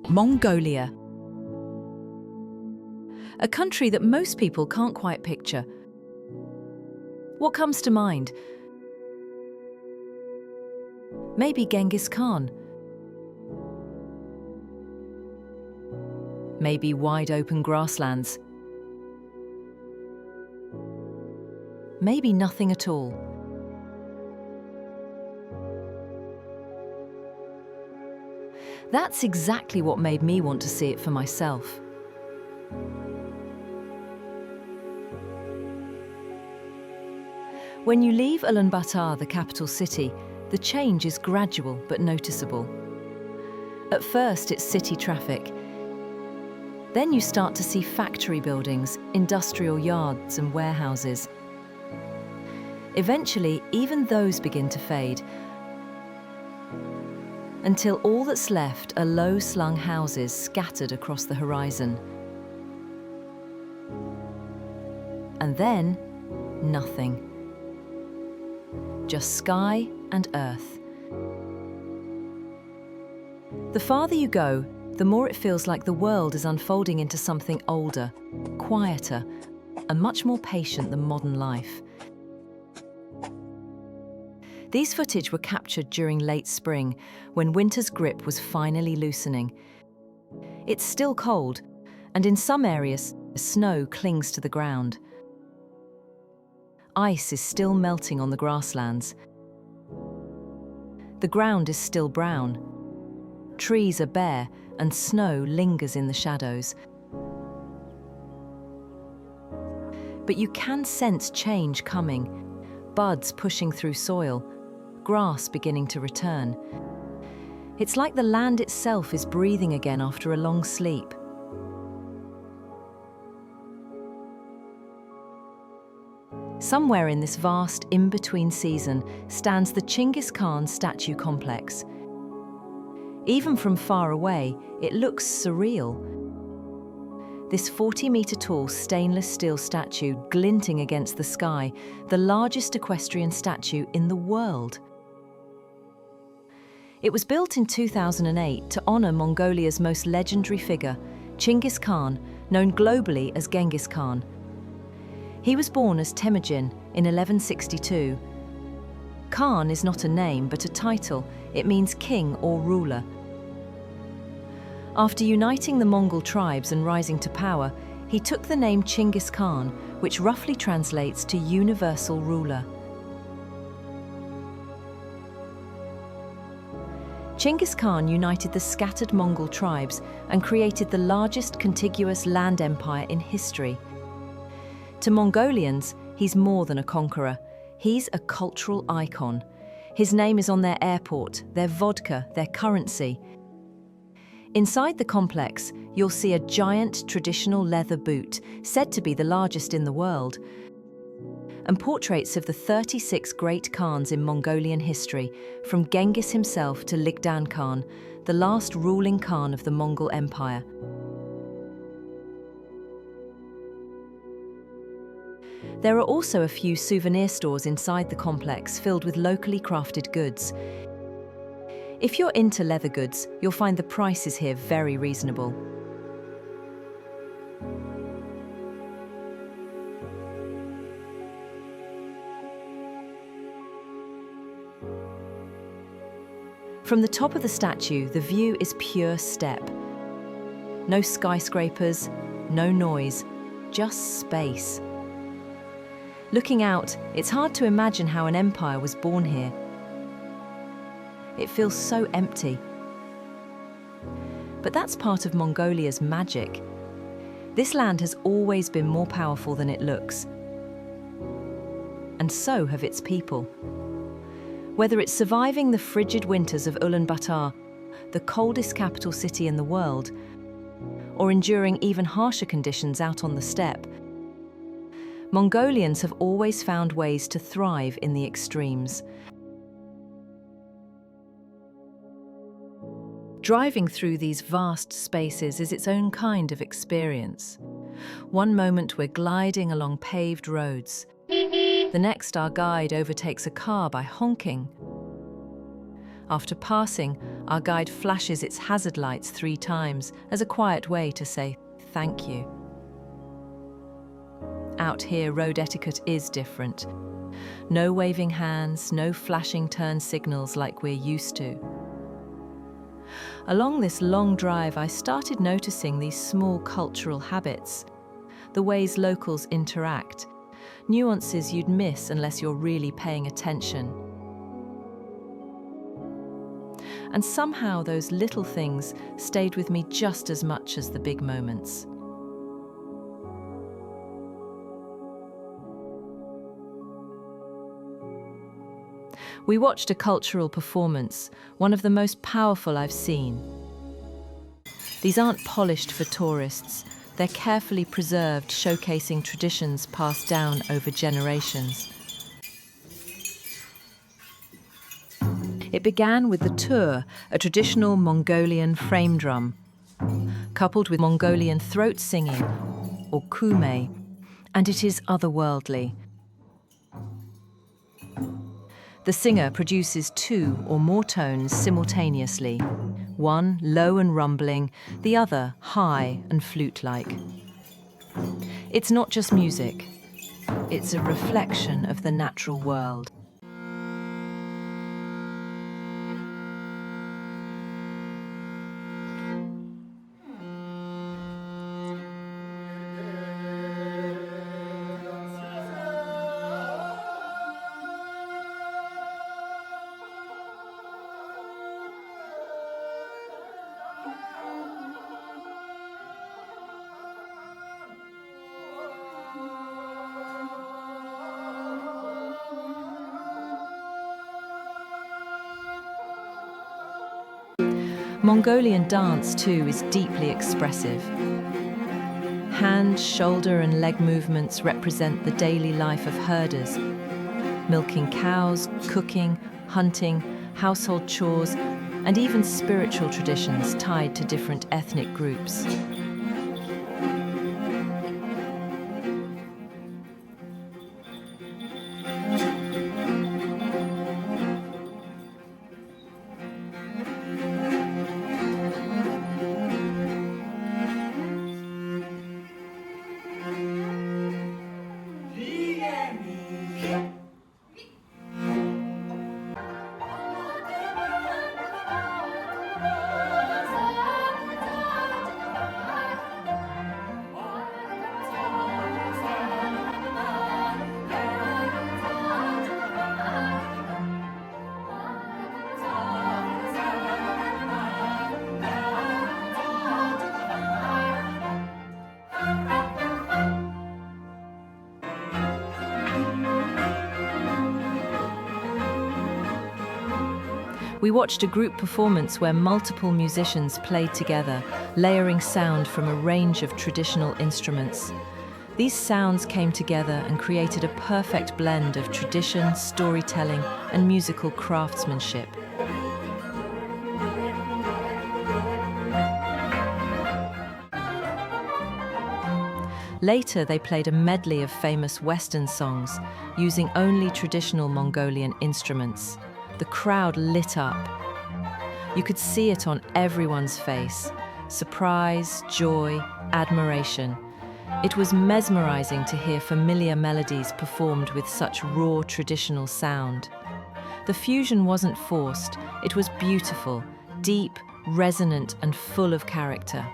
Mongolia. A country that most people can't quite picture. What comes to mind? Maybe Genghis Khan. Maybe wide-open grasslands. Maybe nothing at all. That's exactly what made me want to see it for myself. When you leave Ulaanbaatar, the capital city, the change is gradual but noticeable. At first, it's city traffic. Then you start to see factory buildings, industrial yards and warehouses. Eventually, even those begin to fade, until all that's left are low-slung houses scattered across the horizon. And then, nothing. Just sky and earth. The farther you go, the more it feels like the world is unfolding into something older, quieter, and much more patient than modern life. These footage were captured during late spring, when winter's grip was finally loosening. It's still cold, and in some areas, snow clings to the ground. Ice is still melting on the grasslands. The ground is still brown. Trees are bare, and snow lingers in the shadows. But you can sense change coming. Buds pushing through soil, grass beginning to return. It's like the land itself is breathing again after a long sleep. Somewhere in this vast in-between season stands the Genghis Khan statue complex. Even from far away, it looks surreal. This 40-meter-tall stainless steel statue glinting against the sky, the largest equestrian statue in the world. It was built in 2008 to honor Mongolia's most legendary figure, Chinggis Khan, known globally as Genghis Khan. He was born as Temujin in 1162. Khan is not a name but a title. It means king or ruler. After uniting the Mongol tribes and rising to power, he took the name Genghis Khan, which roughly translates to universal ruler. Genghis Khan united the scattered Mongol tribes and created the largest contiguous land empire in history. To Mongolians, he's more than a conqueror. He's a cultural icon. His name is on their airport, their vodka, their currency. Inside the complex, you'll see a giant traditional leather boot, said to be the largest in the world, and portraits of the 36 great Khans in Mongolian history, from Genghis himself to Ligdan Khan, the last ruling Khan of the Mongol Empire. There are also a few souvenir stores inside the complex filled with locally crafted goods. If you're into leather goods, you'll find the prices here very reasonable. From the top of the statue, the view is pure steppe. No skyscrapers, no noise, just space. Looking out, it's hard to imagine how an empire was born here. It feels so empty. But that's part of Mongolia's magic. This land has always been more powerful than it looks. And so have its people. Whether it's surviving the frigid winters of Ulaanbaatar, the coldest capital city in the world, or enduring even harsher conditions out on the steppe, Mongolians have always found ways to thrive in the extremes. Driving through these vast spaces is its own kind of experience. One moment we're gliding along paved roads. The next, our guide overtakes a car by honking. After passing, our guide flashes its hazard lights 3 times as a quiet way to say thank you. Out here, road etiquette is different. No waving hands, no flashing turn signals like we're used to. Along this long drive, I started noticing these small cultural habits, the ways locals interact, nuances you'd miss unless you're really paying attention. And somehow those little things stayed with me just as much as the big moments. We watched a cultural performance, one of the most powerful I've seen. These aren't polished for tourists, they're carefully preserved, showcasing traditions passed down over generations. It began with the tur, a traditional Mongolian frame drum, coupled with Mongolian throat singing, or kume, and it is otherworldly. The singer produces 2 or more tones simultaneously, one low and rumbling, the other high and flute-like. It's not just music, it's a reflection of the natural world. Mongolian dance, too, is deeply expressive. Hand, shoulder and leg movements represent the daily life of herders, milking cows, cooking, hunting, household chores, and even spiritual traditions tied to different ethnic groups. We watched a group performance where multiple musicians played together, layering sound from a range of traditional instruments. These sounds came together and created a perfect blend of tradition, storytelling, and musical craftsmanship. Later, they played a medley of famous Western songs, using only traditional Mongolian instruments. The crowd lit up. You could see it on everyone's face. Surprise, joy, admiration. It was mesmerizing to hear familiar melodies performed with such raw traditional sound. The fusion wasn't forced, it was beautiful, deep, resonant, and full of character.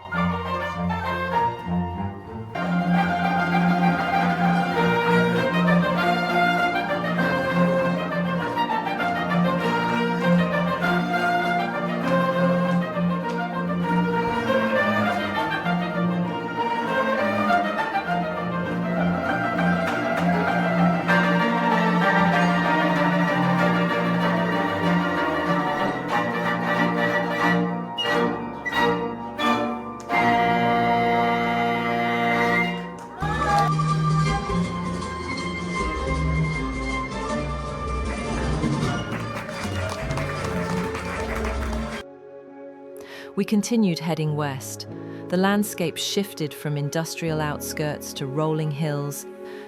We continued heading west. The landscape shifted from industrial outskirts to rolling hills,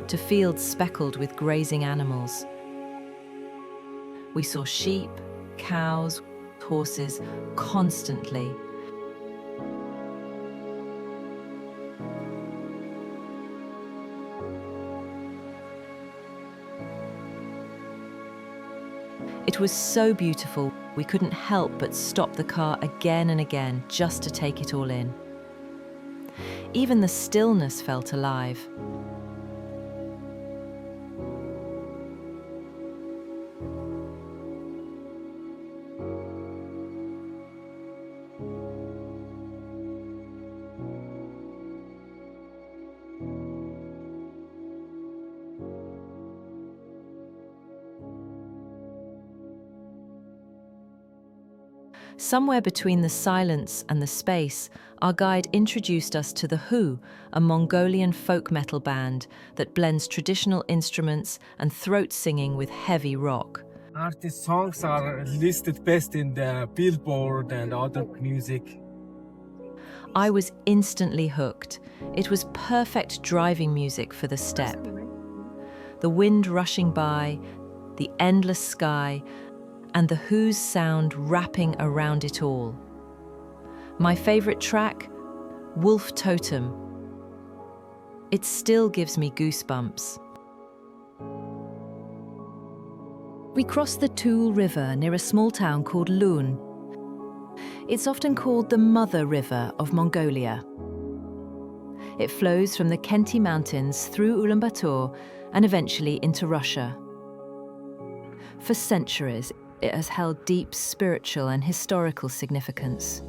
to fields speckled with grazing animals. We saw sheep, cows, horses constantly. It was so beautiful, we couldn't help but stop the car again and again just to take it all in. Even the stillness felt alive. Somewhere between the silence and the space, our guide introduced us to the Hu, a Mongolian folk metal band that blends traditional instruments and throat singing with heavy rock. Artist songs are listed best in the Billboard and other music. I was instantly hooked. It was perfect driving music for the steppe. The wind rushing by, the endless sky, and the Hu's sound wrapping around it all. My favorite track, Wolf Totem. It still gives me goosebumps. We crossed the Tuul River near a small town called Loon. It's often called the Mother River of Mongolia. It flows from the Khenti Mountains through Ulaanbaatar and eventually into Russia. For centuries, it has held deep spiritual and historical significance.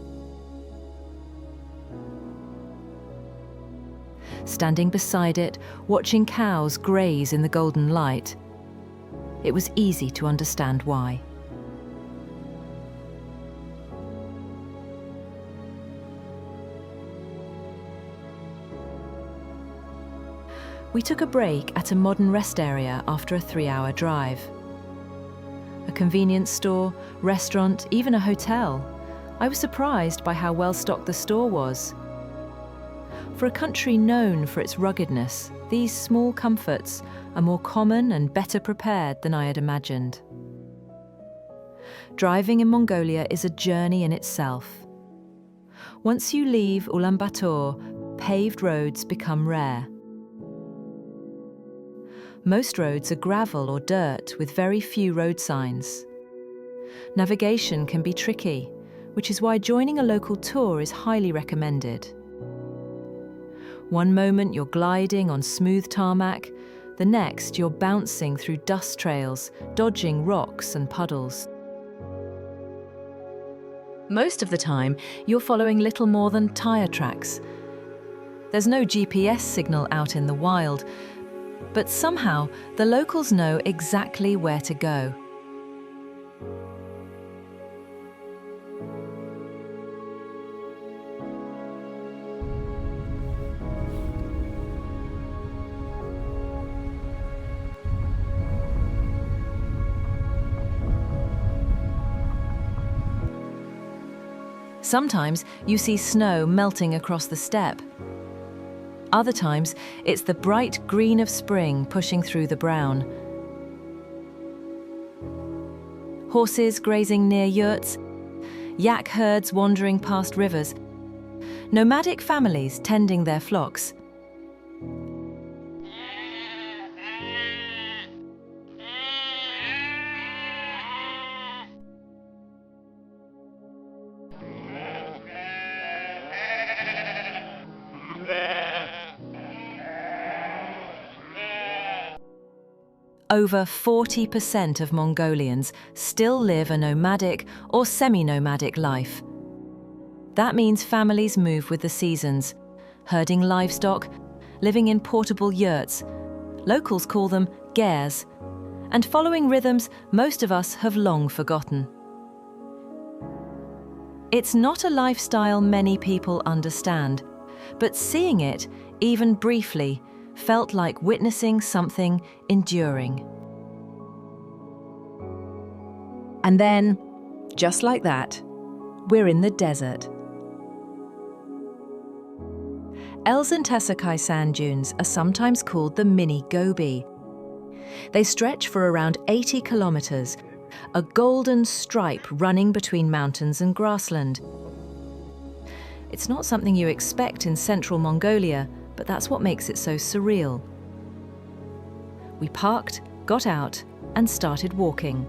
Standing beside it, watching cows graze in the golden light, it was easy to understand why. We took a break at a modern rest area after a 3-hour drive. A convenience store, restaurant, even a hotel. I was surprised by how well stocked the store was. For a country known for its ruggedness, these small comforts are more common and better prepared than I had imagined. Driving in Mongolia is a journey in itself. Once you leave Ulaanbaatar, paved roads become rare. Most roads are gravel or dirt with very few road signs. Navigation can be tricky, which is why joining a local tour is highly recommended. One moment you're gliding on smooth tarmac, the next you're bouncing through dust trails, dodging rocks and puddles. Most of the time, you're following little more than tire tracks. There's no GPS signal out in the wild, but somehow the locals know exactly where to go. Sometimes you see snow melting across the steppe. Other times, it's the bright green of spring pushing through the brown. Horses grazing near yurts, yak herds wandering past rivers, nomadic families tending their flocks. Over 40% of Mongolians still live a nomadic or semi-nomadic life. That means families move with the seasons, herding livestock, living in portable yurts. Locals call them gers, and following rhythms most of us have long forgotten. It's not a lifestyle many people understand, but seeing it, even briefly, felt like witnessing something enduring. And then, just like that, we're in the desert. Elsen Tasarkhai sand dunes are sometimes called the Mini Gobi. They stretch for around 80 kilometers, a golden stripe running between mountains and grassland. It's not something you expect in central Mongolia, but that's what makes it so surreal. We parked, got out, and started walking.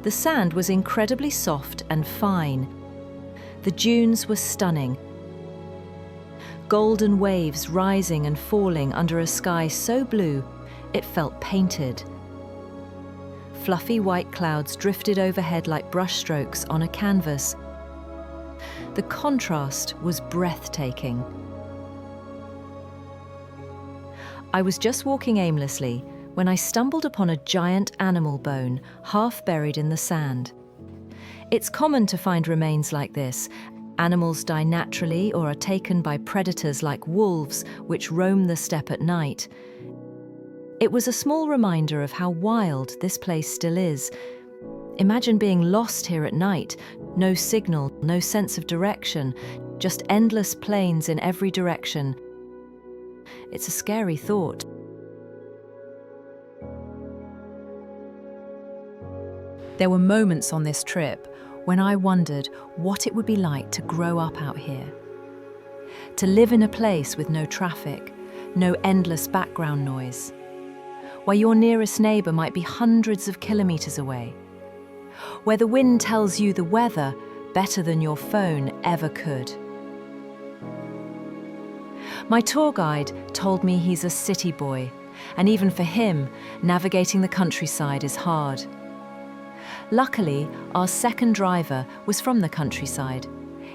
The sand was incredibly soft and fine. The dunes were stunning. Golden waves rising and falling under a sky so blue, it felt painted. Fluffy white clouds drifted overhead like brushstrokes on a canvas. The contrast was breathtaking. I was just walking aimlessly when I stumbled upon a giant animal bone half buried in the sand. It's common to find remains like this. Animals die naturally or are taken by predators like wolves, which roam the steppe at night. It was a small reminder of how wild this place still is. Imagine being lost here at night, no signal, no sense of direction, just endless plains in every direction. It's a scary thought. There were moments on this trip when I wondered what it would be like to grow up out here. To live in a place with no traffic, no endless background noise, where your nearest neighbour might be hundreds of kilometres away, where the wind tells you the weather better than your phone ever could. My tour guide told me he's a city boy, and even for him, navigating the countryside is hard. Luckily, our second driver was from the countryside.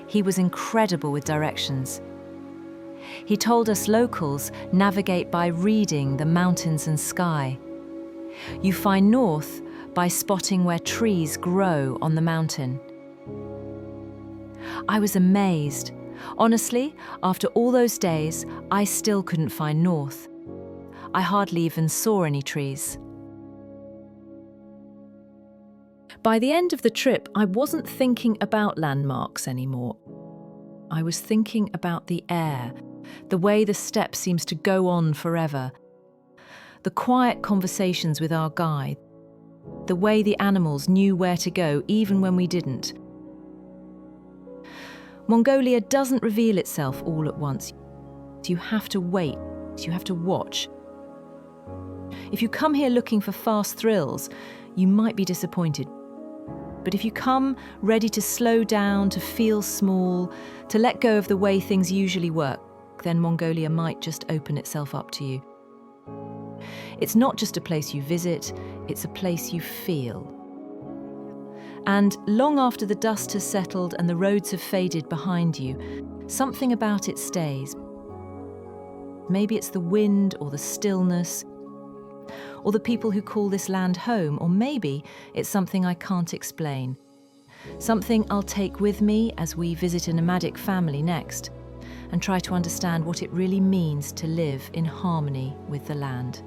He was incredible with directions. He told us locals navigate by reading the mountains and sky. You find north by spotting where trees grow on the mountain. I was amazed. Honestly, after all those days, I still couldn't find north. I hardly even saw any trees. By the end of the trip, I wasn't thinking about landmarks anymore. I was thinking about the air, the way the steppe seems to go on forever, the quiet conversations with our guide, the way the animals knew where to go even when we didn't. Mongolia doesn't reveal itself all at once. You have to wait, you have to watch. If you come here looking for fast thrills, you might be disappointed. But if you come ready to slow down, to feel small, to let go of the way things usually work, then Mongolia might just open itself up to you. It's not just a place you visit, it's a place you feel. And long after the dust has settled and the roads have faded behind you, something about it stays. Maybe it's the wind or the stillness, or the people who call this land home, or maybe it's something I can't explain. Something I'll take with me as we visit a nomadic family next, and try to understand what it really means to live in harmony with the land.